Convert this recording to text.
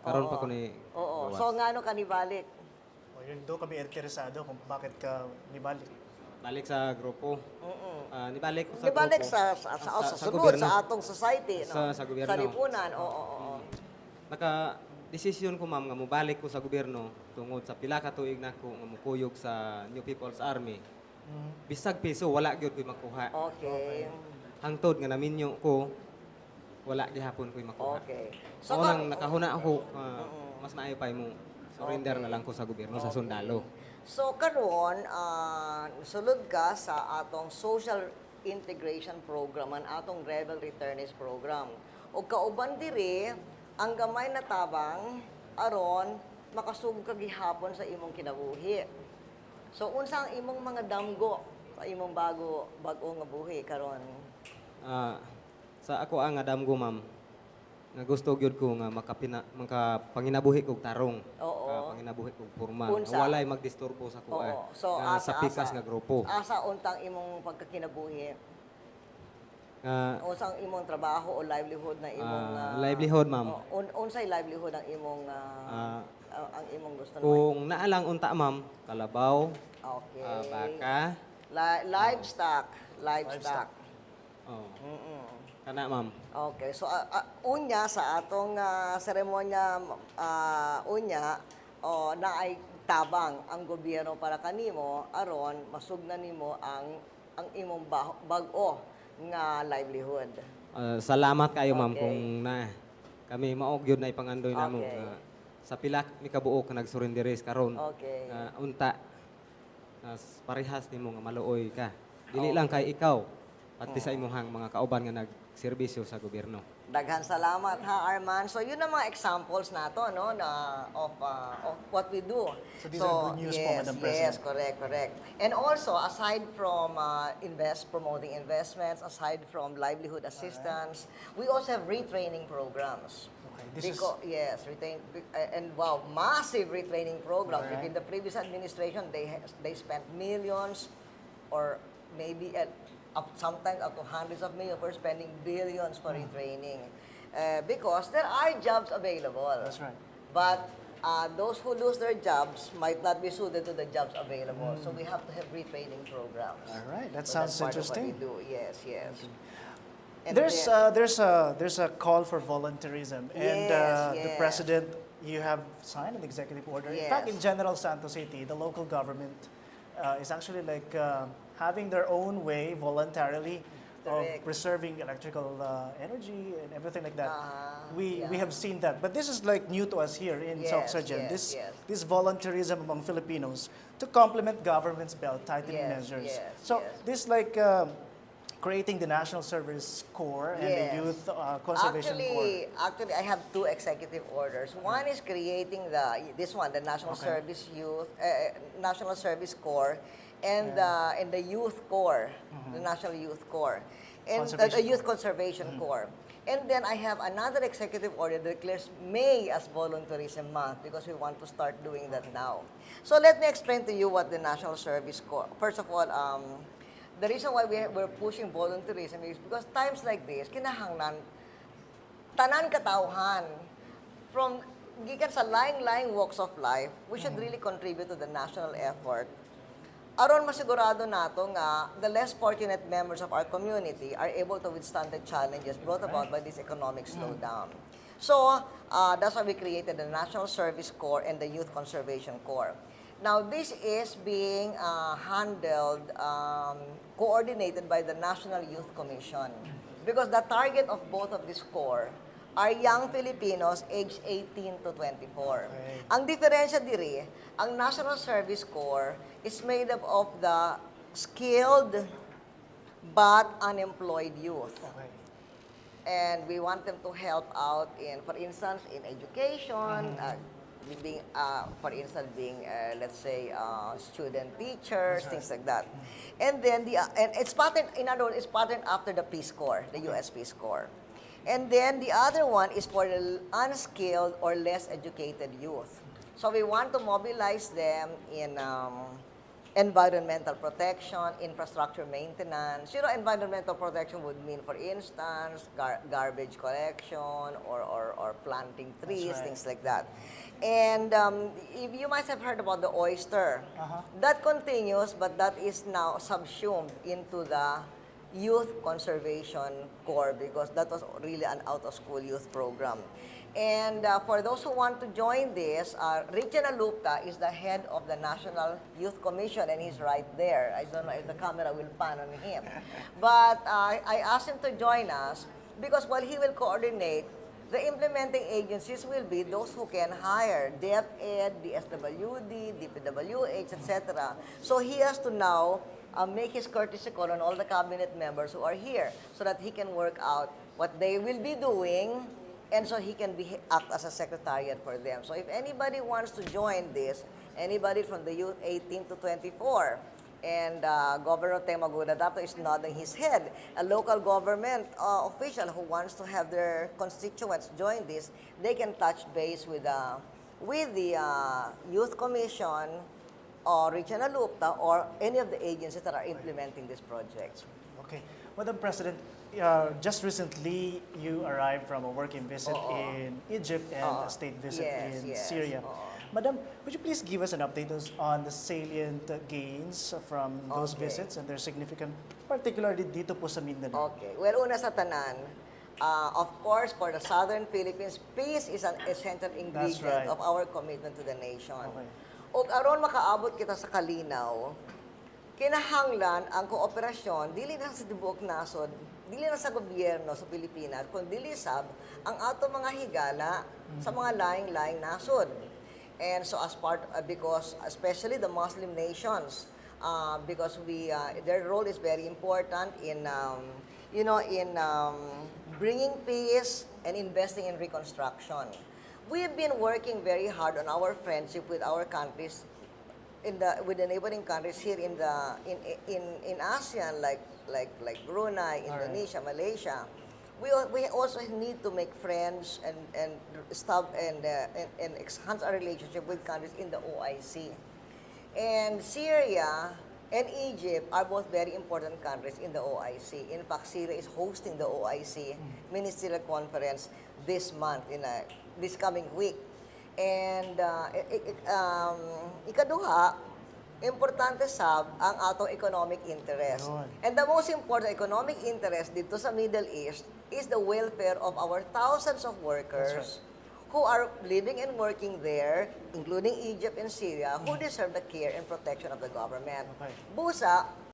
Karon pa ko ni Oo. gawas. So, nga ano ka nibalik? O yun, doon kami interesado kung bakit ka nibalik. Balik sa grupo. Nibalik ko sa Nibalik grupo. sa sunod, gobyerno. sa atong society. No? Sa gobyerno. Sa lipunan, oo. Naka-desisyon ko, ma'am, nga mubalik ko sa gobyerno tungod sa pila ka tuig na ko nga mukuyog sa New People's Army. Bisag piso, wala gyud ko'y makuha. Okay. Hangtod nga naminyo ko, wala gihapon ko'y makuha. Okay. So, nang nakahuna ako, mas maayo pa mo. Surrender na lang ko sa gobyerno, sa sundalo. So karon sulod ka sa atong social integration program, ang atong rebel returnees program. O kauban diri ang gamay na tabang aron makasugod ka gihapon sa imong kinabuhi. So unsa ang imong mga damgo sa imong bago nga buhi karon? Sa ako ang damgo, ma'am, nga gusto gyud ko nga makapanginabuhi kog tarong. Oo. Panginabuhi kog porma. Unsa? Walay magdisturbo sa kuha. Oo. So sa pikas nga grupo. Asa untang imong pagkakinabuhi? Unsa ang imong trabaho o livelihood na imong livelihood, ma'am. Unsay livelihood ang imong ang imong gusto naman? Kung naalang unta, ma'am, kalabaw, Okay. baka, Livestock. oh, kana, ma'am. Okay. So, unya sa atong seremonya, unya, na ay tabang ang gobyerno para kanimo, aron masugna nimo ang imong bag-o nga livelihood. Salamat kayo, ma'am, Okay. kung kami maog yun na ipangandoy namo. Okay. Sa pila ni kabuok nga nagsurrenderis karon. Okay. Unta, parehas nimo nga maluoy ka. Dili lang kay ikaw, pati sa imuhang mga kauban nga nagserbisyo sa gobyerno. Daghan salamat ha, Arman. So yun ang mga examples nato no of what we do. So these are good news po, Madam President. Yes, correct. And also aside from promoting investments, aside from livelihood assistance, we also have retraining programs. Okay, Yes, and wow, massive retraining programs. If Alright. in the previous administration they spent millions or maybe sometimes up to hundreds of millions for spending billions for retraining. Because there are jobs available. That's right. But those who lose their jobs might not be suited to the jobs available. So we have to have retraining programs. All right, that So sounds that's part interesting. Of what we do. Yes. And There's then- there's a call for volunteerism, and the Yes. president, you have signed an executive order. In fact, in Yes. General Santos City, the local government is actually like having their own way voluntarily of Correct. preserving electrical energy and everything like that. We yeah. have seen that, but this is like new to us here in Yes, Sauxagen. yes, yes. This volunteerism among Filipinos to complement government's belt tightening Yes, measures. yes, So yes. this like creating the National Service Corps and Yes. the Youth Conservation Corps. Actually, I have two executive orders. One is creating the National Okay. National Service Corps, and the Youth Corps, the National Youth Corps, and the Conservation Youth Conservation Corps. And then I have another executive order that declares May as Volunteerism Month because we want to start doing that now. So let me explain to you what the National Service Corps. First of all, the reason why we're pushing volunteerism is because times like this, kinahanglan, tanan katauhan, from gikan sa laing-laing walks of life, we should really contribute to the national effort. Aron masigurado nato nga the less fortunate members of our community are able to withstand the challenges brought about by this economic slowdown. So, that's why we created the National Service Corps and the Youth Conservation Corps. Now, this is being handled, coordinated by the National Youth Commission. Because the target of both of these corps are young Filipinos aged 18 to 24. Okay. Ang diferensya diri, ang National Service Corps is made up of the skilled but unemployed youth. Okay. And we want them to help out in, for instance, in education, being, for instance, being, let's say, student teachers, things like that. And then and it's patterned, in other words, it's patterned after the Peace Corps, the U.S. Peace Corps. And then the other one is for the unskilled or less educated youth. So we want to mobilize them in environmental protection, infrastructure maintenance. You know, environmental protection would mean, for instance, garbage collection or planting trees, right. things like that. And if you might have heard about the oyster. Uh-huh. That continues, but that is now subsumed into the youth conservation core because that was really an out-of-school youth program. And for those who want to join this, Regina Lupta is the head of the National Youth Commission, and he's right there. I don't know if the camera will pan on him. But I asked him to join us because while he will coordinate, the implementing agencies will be those who can hire DepEd, DSWD, DPWH, etc. So he has to now make his courtesy call on all the cabinet members who are here so that he can work out what they will be doing and so he can act as a secretariat for them. So if anybody wants to join this, anybody from the youth 18 to 24, and Governor Temaguda Dato is nodding his head. A local government official who wants to have their constituents join this, they can touch base with the Youth Commission or Regina Lupta or any of the agencies that are implementing this project. Okay. Madam President, just recently you arrived from a working visit in Egypt and a state visit in Syria. Madam, would you please give us an update on the salient gains from those visits and their significant, particularly dito po sa Mindanao? Okay. Well, una sa tanan, of course, for the southern Philippines, peace is an essential ingredient right. of our commitment to the nation. Okay. Ug aron makaabot kita sa kalinaw, kinahanglan ang kooperasyon dili na sa tibuok nasod, dili na sa gobyerno sa Pilipinas, kundi sab ang ato mga higala sa mga laing-laing nasod. And so as part, because especially the Muslim nations, because their role is very important in, bringing peace and investing in reconstruction. We've been working very hard on our friendship with our countries, with the neighboring countries here in ASEAN, like Brunei, Indonesia, Malaysia. We also need to make friends and enhance our relationship with countries in the OIC. And Syria and Egypt are both very important countries in the OIC. In fact, Syria is hosting the OIC Ministerial Conference this month, this coming week. And ikaduha, importante sab ang atong economic interest. Yun. And the most important economic interest dito sa Middle East is the welfare of our thousands of workers who are living and working there, including Egypt and Syria, who deserve the care and protection of the government. Okay. Busa,